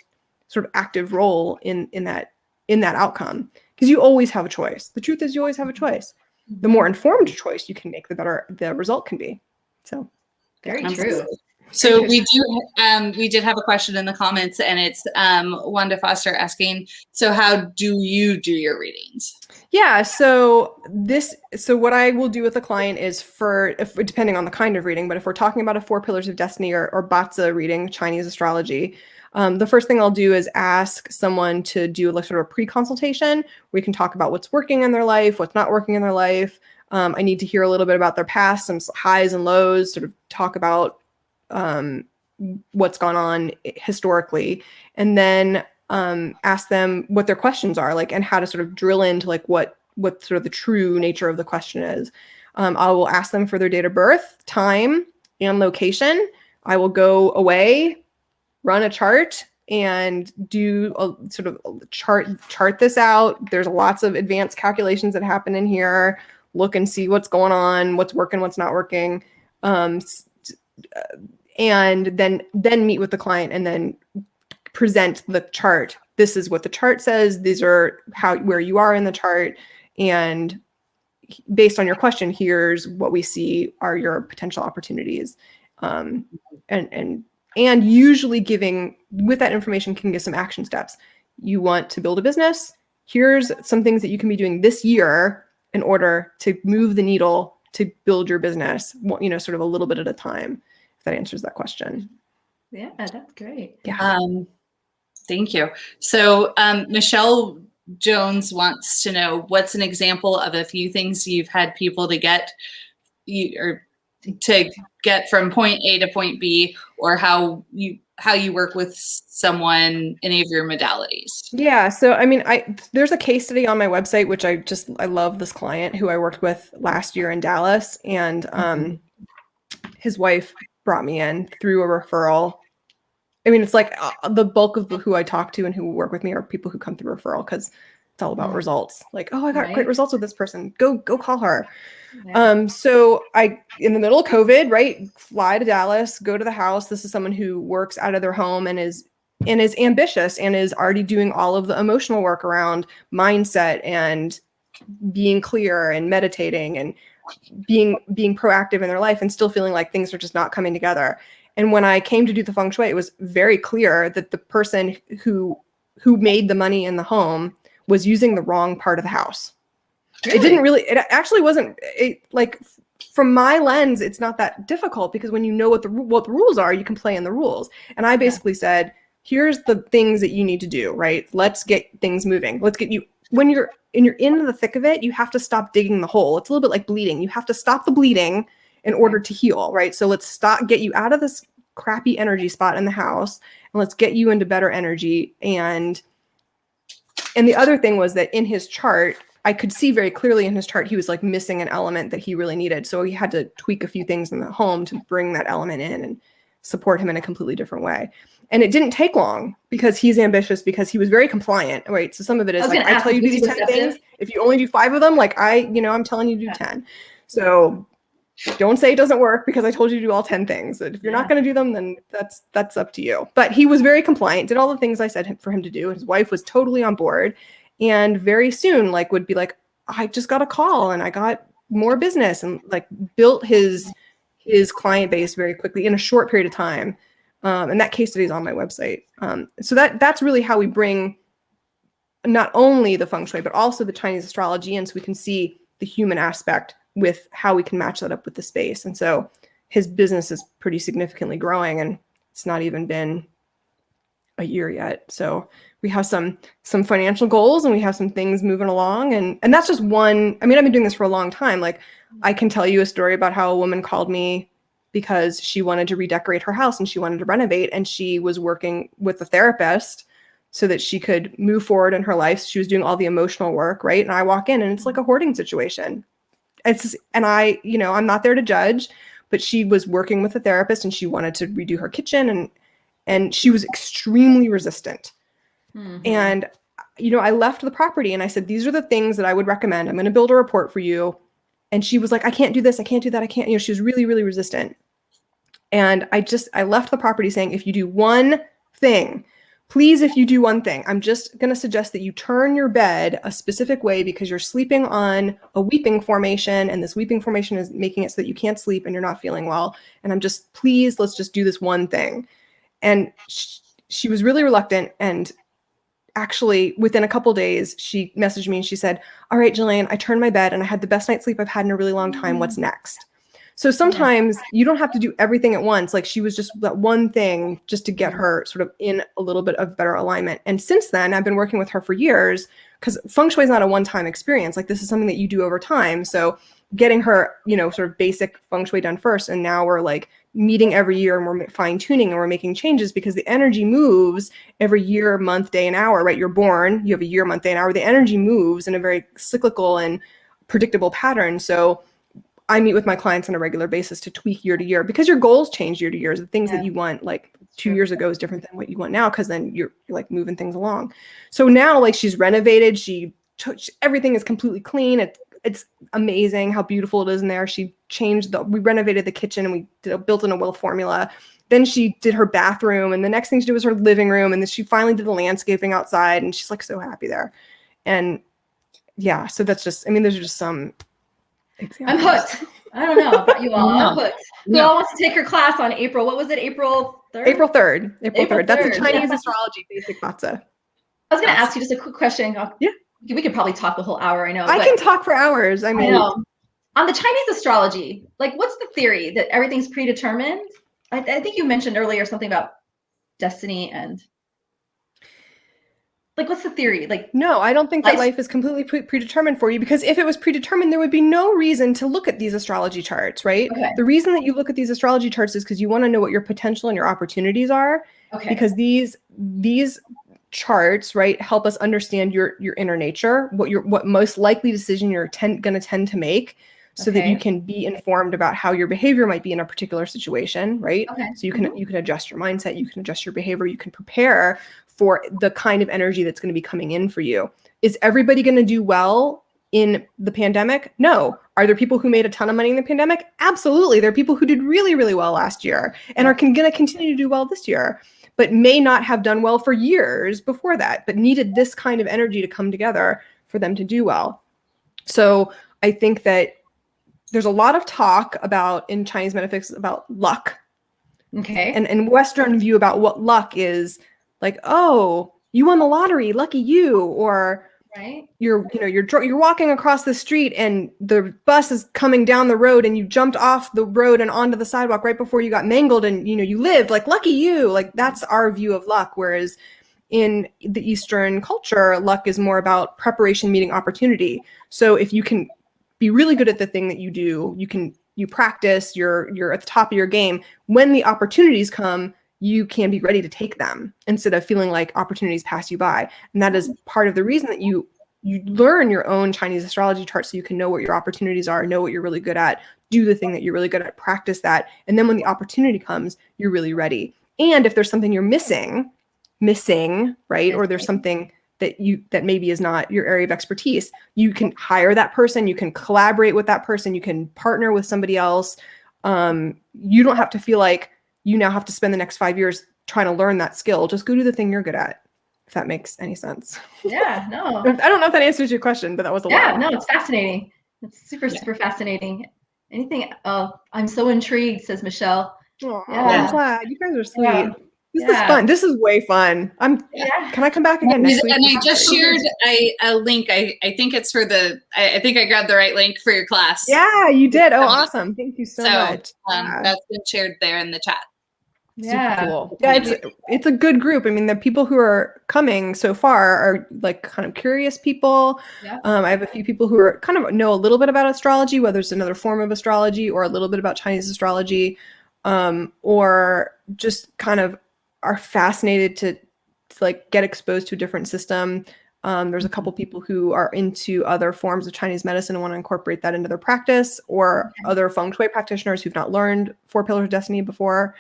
sort of active role in that outcome. Because you always have a choice. The truth is you always have a choice. The more informed choice you can make, the better the result can be. So very true. So we did have a question in the comments, and it's Wanda Foster asking, so how do you do your readings? Yeah, so what I will do with a client is depending on the kind of reading, but if we're talking about a 4 Pillars of Destiny or Batsa reading, Chinese astrology, the first thing I'll do is ask someone to do like sort of a pre-consultation where we can talk about what's working in their life, what's not working in their life. I need to hear a little bit about their past, some highs and lows, sort of talk about what's gone on historically, and then ask them what their questions are like and how to sort of drill into like what sort of the true nature of the question is. I will ask them for their date of birth, time, and location. I will go away, run a chart, and do a sort of chart this out. There's lots of advanced calculations that happen in here. Look and see what's going on, what's working, what's not working. And then meet with the client and then present the chart. This is what the chart says. These are where you are in the chart. And based on your question, here's what we see are your potential opportunities. And usually giving with that information can give some action steps. You want to build a business. Here's some things that you can be doing this year in order to move the needle to build your business, sort of a little bit at a time. If that answers that question. Yeah, that's great. Yeah. Thank you. So Michelle Jones wants to know what's an example of a few things you've had people to get from point A to point B, or how you work with someone, any of your modalities. Yeah. So, there's a case study on my website, which I love this client who I worked with last year in Dallas, and his wife brought me in through a referral. It's like the bulk of who I talk to and who work with me are people who come through referral because it's all about results. Like, oh, I got great results with this person. Go call her. Yeah. So I, in the middle of COVID, right, fly to Dallas, go to the house. This is someone who works out of their home and is ambitious and is already doing all of the emotional work around mindset and being clear and meditating and being proactive in their life and still feeling like things are just not coming together. And when I came to do the Feng Shui, it was very clear that the person who made the money in the home was using the wrong part of the house. Really? It actually wasn't like, from my lens, it's not that difficult because when you know what the rules are, you can play in the rules. And I basically said, here's the things that you need to do, right? Let's get things moving. Let's get you, when you're in the thick of it, you have to stop digging the hole. It's a little bit like bleeding. You have to stop the bleeding in order to heal, right? So let's get you out of this crappy energy spot in the house, and let's get you into better energy. And the other thing was that in his chart, I could see very clearly in his chart, he was like missing an element that he really needed. So he had to tweak a few things in the home to bring that element in and support him in a completely different way. And it didn't take long because he's ambitious, because he was very compliant, right? So some of it is like, I tell you to do these 10 things. If you only do 5 of them, like I'm telling you to do 10. So don't say it doesn't work because I told you to do all 10 things. If you're not going to do them, then that's up to you. But he was very compliant, did all the things I said for him to do. His wife was totally on board. And very soon, like, would be like, I just got a call and I got more business, and like built his client base very quickly in a short period of time. And that case study is on my website. So that's really how we bring not only the Feng Shui, but also the Chinese astrology in, so we can see the human aspect with how we can match that up with the space. And so his business is pretty significantly growing, and it's not even been a year yet. So we have some financial goals, and we have some things moving along. And that's just one. I mean, I've been doing this for a long time. Like, I can tell you a story about how a woman called me because she wanted to redecorate her house and she wanted to renovate, and she was working with a therapist so that she could move forward in her life. She was doing all the emotional work, right? And I walk in and it's like a hoarding situation. And I'm not there to judge, but she was working with a therapist and she wanted to redo her kitchen, and she was extremely resistant. Mm-hmm. And, I left the property and I said, these are the things that I would recommend. I'm going to build a report for you. And she was like, I can't do this. I can't do that. I can't, she was really, really resistant. And I left the property saying, if you do one thing, please, if you do one thing, I'm just going to suggest that you turn your bed a specific way because you're sleeping on a weeping formation, and this weeping formation is making it so that you can't sleep and you're not feeling well. And please, let's just do this one thing. And she was really reluctant. And actually, within a couple days, she messaged me and she said, all right, Jillian, I turned my bed and I had the best night's sleep I've had in a really long time. What's next? So sometimes you don't have to do everything at once. Like, she was just that one thing just to get her sort of in a little bit of better alignment. And since then, I've been working with her for years, because Feng Shui is not a one-time experience. Like, this is something that you do over time. So getting her, sort of basic Feng Shui done first. And now we're like meeting every year and we're fine tuning and we're making changes, because the energy moves every year, month, day, and hour, right? You're born, you have a year, month, day, and hour. The energy moves in a very cyclical and predictable pattern. So I meet with my clients on a regular basis to tweak year to year, because your goals change year to year. The things that you want like 2 years ago is different than what you want now, because then you're like moving things along. So now, like, she's renovated. Everything is completely clean. It's amazing how beautiful it is in there. We renovated the kitchen and we built in a will formula. Then she did her bathroom, and the next thing she did was her living room. And then she finally did the landscaping outside, and she's like so happy there. And yeah, so that's just, those are just some examples. I'm hooked. I don't know about you all. I'm hooked. Who all wants to take her class on April? What was it? April 3rd? April 3rd. April 3rd. That's a Chinese astrology basic matzah. I was going to ask you just a quick question. Yeah. We could probably talk the whole hour. I know. I can talk for hours. I know. On the Chinese astrology, like, what's the theory that everything's predetermined? I think you mentioned earlier something about destiny, and like, what's the theory? Like, no, I don't think that life is completely predetermined for you, because if it was predetermined, there would be no reason to look at these astrology charts, right? Okay. The reason that you look at these astrology charts is because you want to know what your potential and your opportunities are. Okay. Because these charts, right, help us understand your inner nature, what most likely decision you're going to tend to make, so that you can be informed about how your behavior might be in a particular situation, right? Okay. So you can adjust your mindset, you can adjust your behavior, you can prepare for the kind of energy that's going to be coming in for you. Is everybody going to do well in the pandemic? No. Are there people who made a ton of money in the pandemic? Absolutely. There are people who did really, really well last year and are going to continue to do well this year, but may not have done well for years before that, but needed this kind of energy to come together for them to do well. So I think that there's a lot of talk in Chinese metaphysics about luck. Okay. And Western view about what luck is, like, oh, you won the lottery, lucky you, or right, you're walking across the street and the bus is coming down the road and you jumped off the road and onto the sidewalk right before you got mangled, and you lived, like, lucky you. Like, that's our view of luck. Whereas in the Eastern culture, luck is more about preparation meeting opportunity. So if you can be really good at the thing that you do, you can you practice, you're at the top of your game. When the opportunities come, you can be ready to take them instead of feeling like opportunities pass you by. And that is part of the reason that you learn your own Chinese astrology chart, so you can know what your opportunities are, know what you're really good at, do the thing that you're really good at, practice that. And then when the opportunity comes, you're really ready. And if there's something you're missing, right? Or there's something that maybe is not your area of expertise, you can hire that person, you can collaborate with that person, you can partner with somebody else. You don't have to feel like you now have to spend the next 5 years trying to learn that skill. Just go do the thing you're good at, if that makes any sense. Yeah, no. I don't know if that answers your question, but that was a lot. Yeah, no, it's fascinating. It's super fascinating. Anything? Oh, I'm so intrigued, says Michelle. Oh, Yeah. I'm glad. You guys are sweet. Yeah. This is fun. This is way fun. Can I come back again next week? And I just shared a link. I think it's for I think I grabbed the right link for your class. Yeah, you did. Oh, awesome. Thank you so much. That's been shared there in the chat. Yeah. Super cool. Yeah, it's a good group. I mean, the people who are coming so far are like kind of curious people. Yeah. I have a few people who are kind of know a little bit about astrology, whether it's another form of astrology or a little bit about Chinese astrology, or just kind of are fascinated to like get exposed to a different system. There's a couple people who are into other forms of Chinese medicine and want to incorporate that into their practice, or other Feng Shui practitioners who've not learned 4 Pillars of Destiny before.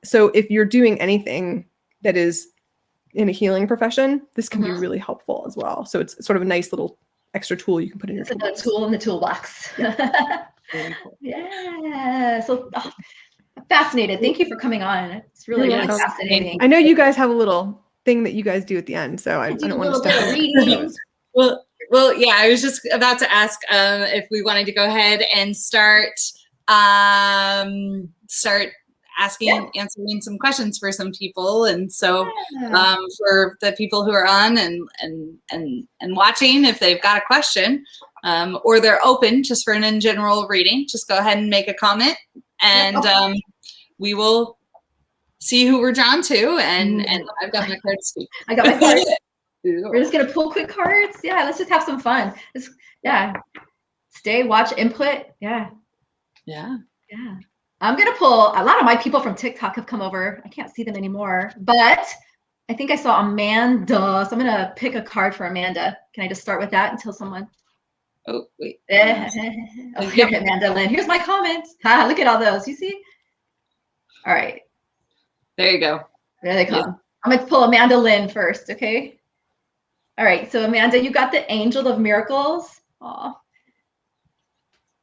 So if you're doing anything that is in a healing profession, this can be really helpful as well. So it's sort of a nice little extra tool you can put in your toolbox. It's a tool in the toolbox. Very cool. Yeah. So fascinated. Thank you for coming on. It's really fascinating. I know you guys have a little thing that you guys do at the end, so I don't want to step on readings. Well, yeah, I was just about to ask if we wanted to go ahead and start answering some questions for some people. And so for the people who are on and watching, if they've got a question, or they're open just for an in general reading, just go ahead and make a comment, and we will see who we're drawn to. And I've got my cards too. I got my cards. We're just gonna pull quick cards. Yeah, let's just have some fun. Stay, watch, input. Yeah. I'm gonna pull. A lot of my people from TikTok have come over. I can't see them anymore, but I think I saw Amanda, so I'm gonna pick a card for Amanda. Can I just start with that until someone? Oh wait. Amanda Lynn. Here's my comments. Look at all those. You see? All right. There you go. There they come. Yeah. I'm gonna pull Amanda Lynn first. Okay. All right. So Amanda, you got the Angel of Miracles. Aw.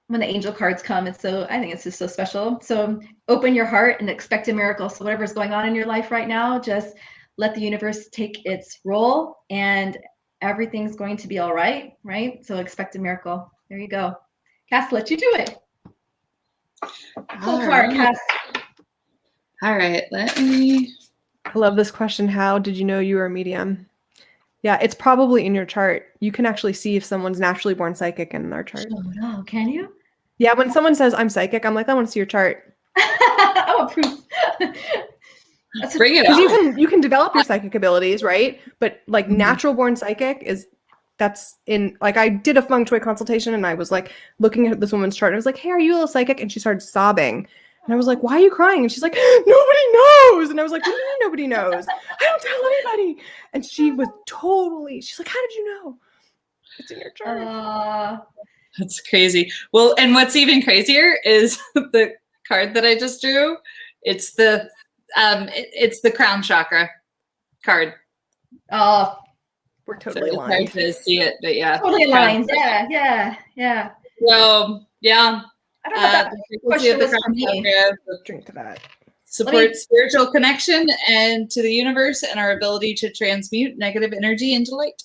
When the angel cards come, I think it's just so special. So open your heart and expect a miracle. So whatever's going on in your life right now, just let the universe take its role, and everything's going to be all right, right? So expect a miracle. There you go. Cass, let you do it. Cool card, Cass. All right, let me. I love this question. How did you know you were a medium? Yeah, it's probably in your chart. You can actually see if someone's naturally born psychic in their chart. Oh, no, can you? Yeah, when someone says I'm psychic, I'm like, I want to see your chart. I want proof. Bring it on. You can develop your psychic abilities, right? But like natural born psychic that's in, like, I did a Feng Shui consultation and I was like looking at this woman's chart and I was like, hey, are you a little psychic? And she started sobbing. And I was like, why are you crying? And she's like, nobody knows. And I was like, what do you mean nobody knows? I don't tell anybody. And she was she's like, how did you know? It's in your chart. That's crazy. Well, and what's even crazier is the card that I just drew. It's the crown chakra card. Oh, we're totally aligned. It's hard to see it, but yeah. Totally aligned. Yeah. So yeah. I don't know if that question was for me. Drink to that. Support spiritual connection and to the universe and our ability to transmute negative energy into light.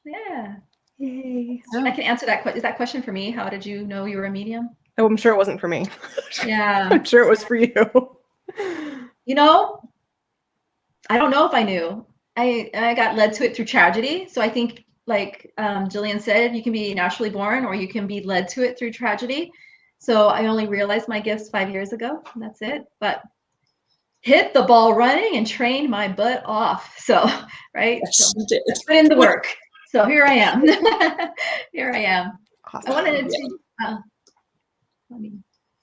Yeah. Yay. I can answer that question. Is that question for me? How did you know you were a medium? Oh, I'm sure it wasn't for me. Yeah. I'm sure it was for you. You know, I don't know if I knew. I got led to it through tragedy. So I think, like Jillian said, you can be naturally born or you can be led to it through tragedy. So I only realized my gifts 5 years ago. And that's it. But hit the ball running and trained my butt off. So, right? So, put in the work. So here I am. Here I am. Awesome. I wanted to.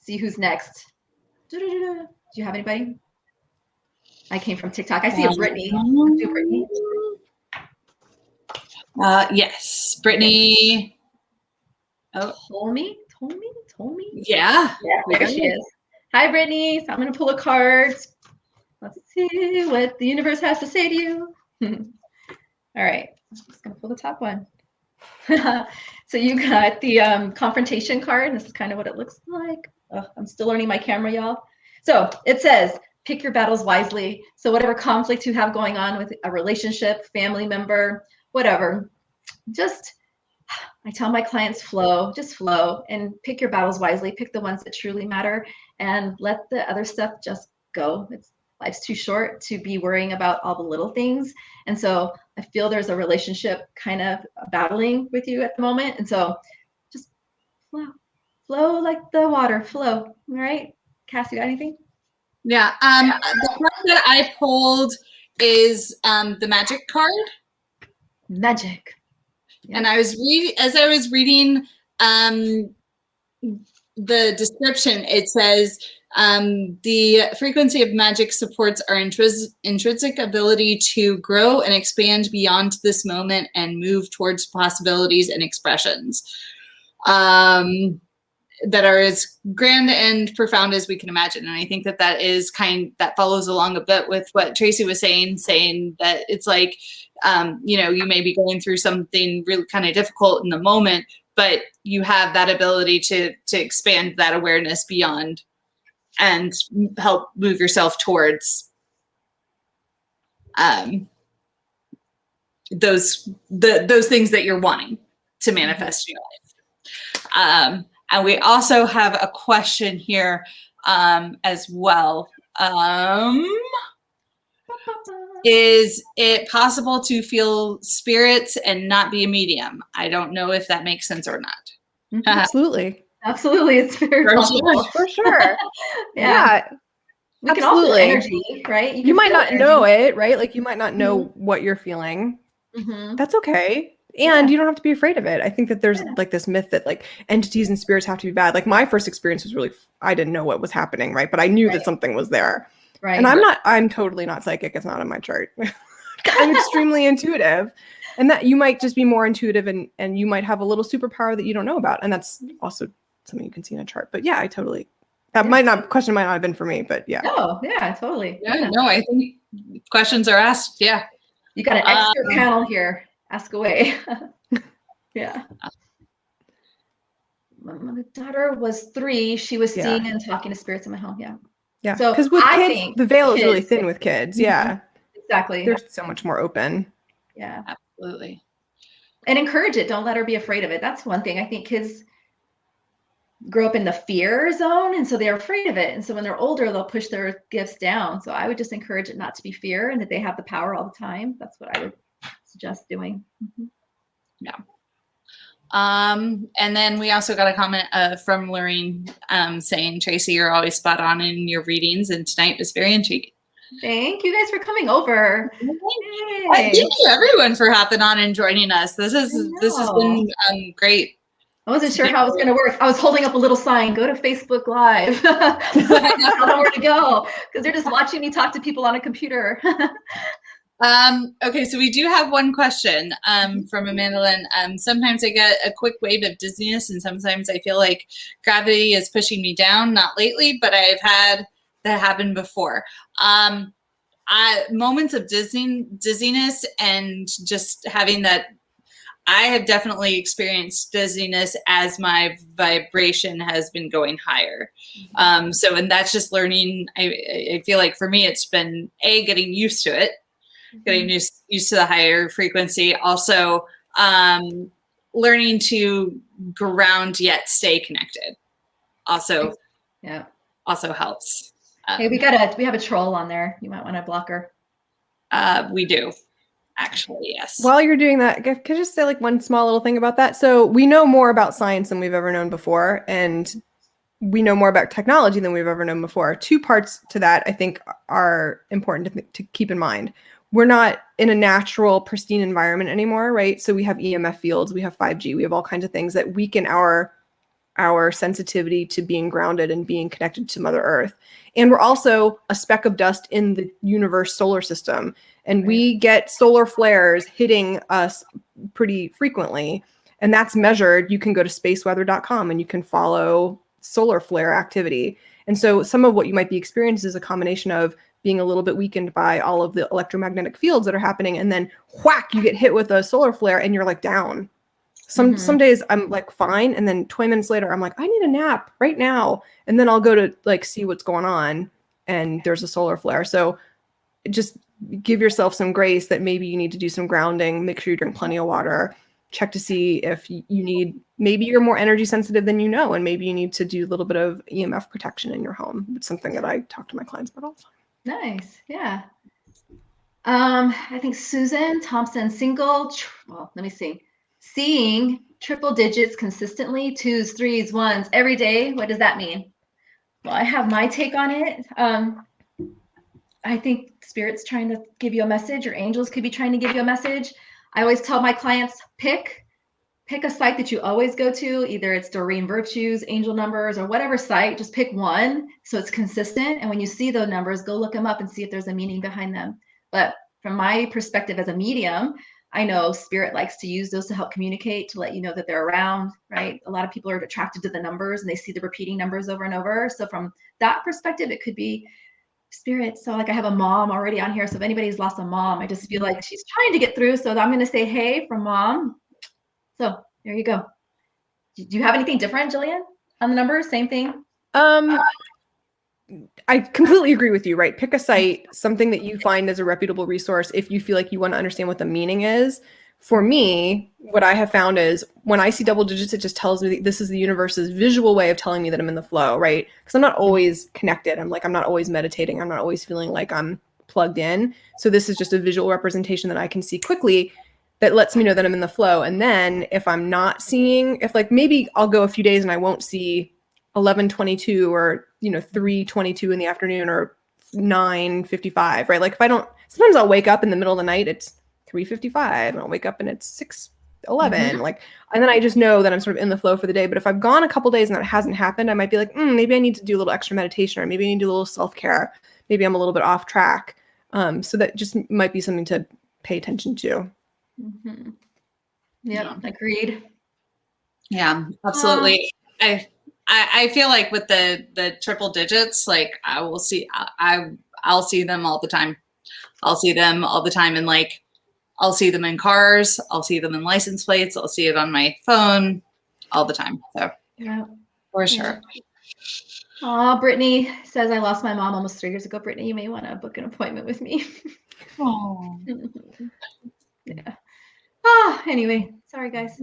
see who's next. Do you have anybody? I came from TikTok. I see a Brittany. Do Brittany. Yes, Brittany. Oh, Told me. yeah. There she is. Hi, Brittany. So I'm going to pull a card. Let's see what the universe has to say to you. All right. I'm just going to pull the top one. So you got the confrontation card. This is kind of what it looks like. Oh, I'm still learning my camera, y'all. So it says, pick your battles wisely. So whatever conflict you have going on with a relationship, family member, whatever, just, I tell my clients, just flow and pick your battles wisely. Pick the ones that truly matter and let the other stuff just go. Life's too short to be worrying about all the little things. And so I feel there's a relationship kind of battling with you at the moment. And so just flow like the water, flow. All right. Cassie, got anything? Yeah. The card that I pulled is the magic card. Magic. Yeah. And as I was reading the description, it says the frequency of magic supports our intrinsic ability to grow and expand beyond this moment and move towards possibilities and expressions that are as grand and profound as we can imagine. And I think that is that follows along a bit with what Tracy was saying that it's like, you may be going through something really kind of difficult in the moment, but you have that ability to expand that awareness beyond and help move yourself towards those things that you're wanting to manifest in your life. And we also have a question here as well. Is it possible to feel spirits and not be a medium? I don't know if that makes sense or not. Absolutely. Absolutely. It's very possible. For sure. Yeah. We absolutely. can all feel energy, right? You might not know it, right? Like you might not know what you're feeling. That's okay. And you don't have to be afraid of it. I think that there's like this myth that like entities and spirits have to be bad. Like my first experience was really, I didn't know what was happening, right? But I knew that something was there. Right. And I'm totally not psychic. It's not on my chart. I'm extremely intuitive. And that you might just be more intuitive and you might have a little superpower that you don't know about. And that's also something you can see in a chart. But yeah, question might not have been for me, but yeah. No, yeah, totally. Yeah, no, I think questions are asked. Yeah. You got an expert panel here. Ask away. Yeah. My daughter was 3. She was seeing and talking to spirits in my home. Yeah. Yeah. So because with kids, the veil is really thin with kids. Yeah. Exactly. They're so much more open. Yeah. Absolutely. And encourage it. Don't let her be afraid of it. That's one thing. I think kids grow up in the fear zone, and so they're afraid of it. And so when they're older, they'll push their gifts down. So I would just encourage it not to be fear and that they have the power all the time. That's what I would suggest doing. Yeah. And then we also got a comment from Lorraine saying, Tracy, you're always spot on in your readings, and tonight was very intriguing. Thank you guys for coming over. Thank you everyone for hopping on and joining us. This has been great. I wasn't sure how it was going to work. I was holding up a little sign, go to Facebook Live. I don't know where to go because they're just watching me talk to people on a computer. Okay, so we do have one question from Amanda Lynn. Sometimes I get a quick wave of dizziness, and sometimes I feel like gravity is pushing me down. Not lately, but I've had that happen before. Moments of dizziness and just having that. I have definitely experienced dizziness as my vibration has been going higher. And that's just learning. I feel like for me, it's been getting used to it. Getting used to the higher frequency. Also, learning to ground yet stay connected. Also helps. Hey, we have a troll on there. You might want to block her. We do, actually, yes. While you're doing that, can I just say like one small little thing about that? So we know more about science than we've ever known before, and we know more about technology than we've ever known before. 2 parts to that I think are important to keep in mind. We're not in a natural, pristine environment anymore, right? So we have EMF fields, we have 5G, we have all kinds of things that weaken our our sensitivity to being grounded and being connected to Mother Earth. And we're also a speck of dust in the universe solar system. And we get solar flares hitting us pretty frequently. And that's measured. You can go to spaceweather.com and you can follow solar flare activity. And so some of what you might be experiencing is a combination of being a little bit weakened by all of the electromagnetic fields that are happening. And then whack, you get hit with a solar flare and you're like down. Some days I'm like fine, and then 20 minutes later I'm like, I need a nap right now, and then I'll go to like see what's going on, and there's a solar flare. So just give yourself some grace that maybe you need to do some grounding. Make sure you drink plenty of water. Check to see if you need, maybe you're more energy sensitive than you know, and maybe you need to do a little bit of EMF protection in your home. It's something that I talk to my clients about all the time. Nice, yeah. I think Susan Thompson, single. Well, let me see. Seeing triple digits consistently, 2s, 3s, 1s every day. What does that mean? Well, I have my take on it. I think Spirit's trying to give you a message, or angels could be trying to give you a message. I always tell my clients, pick a site that you always go to. Either it's Doreen Virtues, Angel Numbers, or whatever site. Just pick one so it's consistent. And when you see those numbers, go look them up and see if there's a meaning behind them. But from my perspective as a medium, I know Spirit likes to use those to help communicate, to let you know that they're around, right? A lot of people are attracted to the numbers and they see the repeating numbers over and over. So from that perspective, it could be Spirit. So like I have a mom already on here. So if anybody's lost a mom, I just feel like she's trying to get through. So I'm going to say, hey, from mom. So there you go. Do you have anything different, Jillian, on the numbers? Same thing? I completely agree with you, right? Pick a site, something that you find as a reputable resource if you feel like you want to understand what the meaning is. For me, what I have found is when I see double digits, it just tells me that this is the universe's visual way of telling me that I'm in the flow, right? Because I'm not always connected. I'm not always meditating. I'm not always feeling like I'm plugged in. So this is just a visual representation that I can see quickly that lets me know that I'm in the flow. And then if I'm not seeing, if like maybe I'll go a few days and I won't see 11:22 or 3:22 in the afternoon or 9:55, right? Like if I don't, sometimes I'll wake up in the middle of the night, it's 3:55, and I'll wake up and it's 6:11, like, and then I just know that I'm sort of in the flow for the day. But if I've gone a couple days and that hasn't happened, I might be like, maybe I need to do a little extra meditation, or maybe I need to do a little self-care. Maybe I'm a little bit off track. So that just might be something to pay attention to. Yeah, agreed. Yeah, absolutely. I feel like with the triple digits, like I'll see them all the time. I'll see them all the time, and like I'll see them in cars, I'll see them in license plates, I'll see it on my phone all the time. So yeah, for sure. Brittany says, I lost my mom almost 3 years ago. Brittany, you may want to book an appointment with me. Oh. Yeah. Anyway, sorry guys.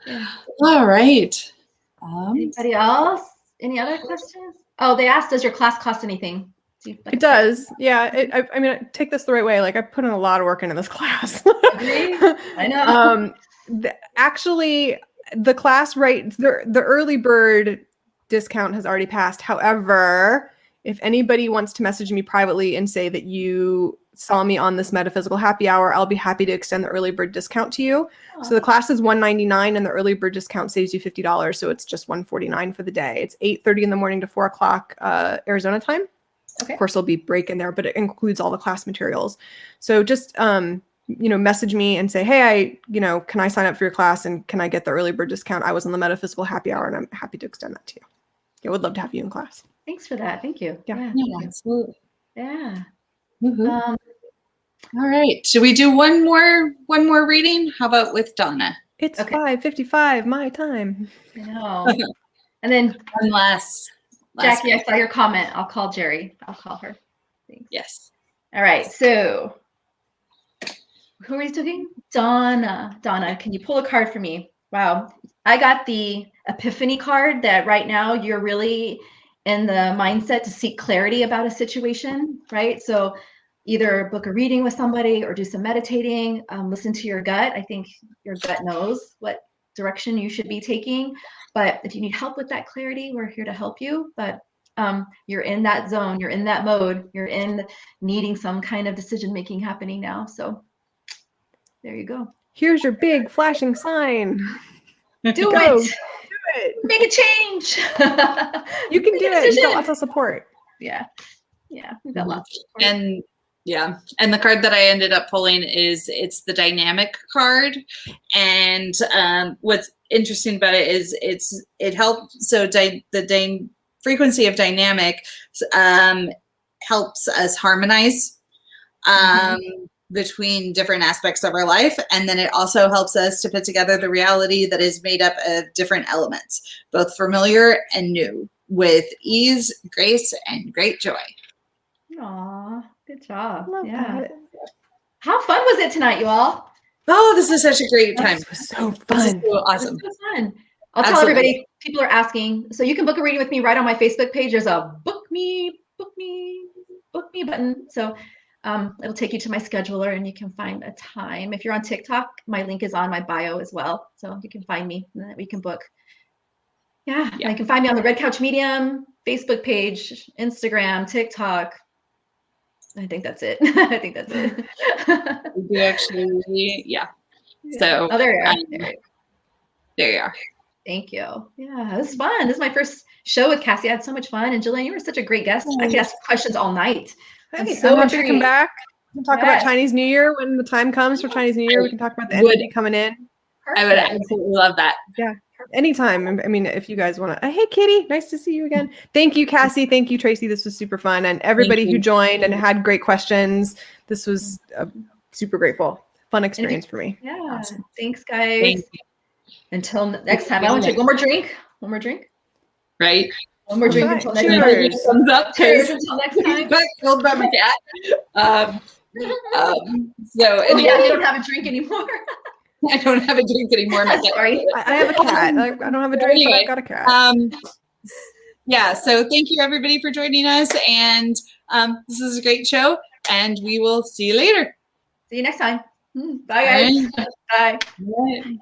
Yeah. All right. Anybody else? Any other questions? Oh, they asked, does your class cost anything? It does. Yeah. I mean, take this the right way. Like I put in a lot of work into this class. I know. Actually, the class, right, the early bird discount has already passed. However, if anybody wants to message me privately and say that you saw me on this Metaphysical Happy Hour, I'll be happy to extend the early bird discount to you. So the class is $199 and the early bird discount saves you $50. So it's just $149 for the day. It's 8:30 in the morning to 4 o'clock Arizona time. Okay. Of course, there'll be break in there, but it includes all the class materials. So just, message me and say, hey, can I sign up for your class and can I get the early bird discount? I was on the Metaphysical Happy Hour and I'm happy to extend that to you. I would love to have you in class. Thanks for that. Thank you. Yeah, absolutely. Yeah. All right. Should we do one more reading? How about with Donna? It's 5:55 my time. I know. And then one last Jackie, I saw your comment. I'll call Jerry. I'll call her. Thanks. Yes. All right. So who are you talking? Donna. Donna, can you pull a card for me? Wow. I got the Epiphany card that right now you're really in the mindset to seek clarity about a situation, right? So either book a reading with somebody or do some meditating, listen to your gut. I think your gut knows what direction you should be taking. But if you need help with that clarity, we're here to help you. But you're in that zone, you're in that mode, you're in needing some kind of decision-making happening now. So there you go. Here's your big flashing sign. Do it. it. Make a change. You can Make do a it. You've got decision. lots of support. Yeah. We've got lots of support. And the card that I ended up pulling it's the dynamic card. And what's interesting about it is it helps. So the frequency of dynamic helps us harmonize between different aspects of our life. And then it also helps us to put together the reality that is made up of different elements, both familiar and new, with ease, grace, and great joy. Aw, good job. Love that. How fun was it tonight, you all? Oh, this is such a great time. This was so This is fun. so awesome. It was so fun. I'll tell Absolutely. everybody, people are asking, so you can book a reading with me right on my Facebook page. There's a book me button. So it'll take you to my scheduler and you can find a time. If you're on TikTok, my link is on my bio as well. So you can find me and then we can book. Yeah. You can find me on the Red Couch Medium, Facebook page, Instagram, TikTok. I think that's it. We do actually, yeah. So there you are. There you are. Thank you. Yeah, it was fun. This is my first show with Cassie. I had so much fun. And Jillian, you were such a great guest. I could ask questions all night. Hey, so I'm happy to come intrigued. back. We can talk about Chinese New Year when the time comes for Chinese New Year. We can talk about the energy coming in. Perfect. I would absolutely love that. Yeah. Anytime. I mean, if you guys want to, hey, Kitty, nice to see you again. Thank you, Cassie. Thank you, Tracy. This was super fun. And everybody who joined and had great questions, this was super grateful. Fun experience for me. Yeah. Awesome. Thanks, guys. Thank you. Until next time. I want to take one more drink. Right? One more drink Right. until next Cheers. time. Thumbs up. Cheers until next time. Got killed by my cat. So Oh, yeah, you don't have a drink anymore. I don't have a drink anymore. My cat. Sorry. I have a cat. I don't have a drink, but I've got a cat. Yeah, so thank you everybody for joining us. And this is a great show. And we will see you later. See you next time. Bye, guys. Bye. Bye. Bye.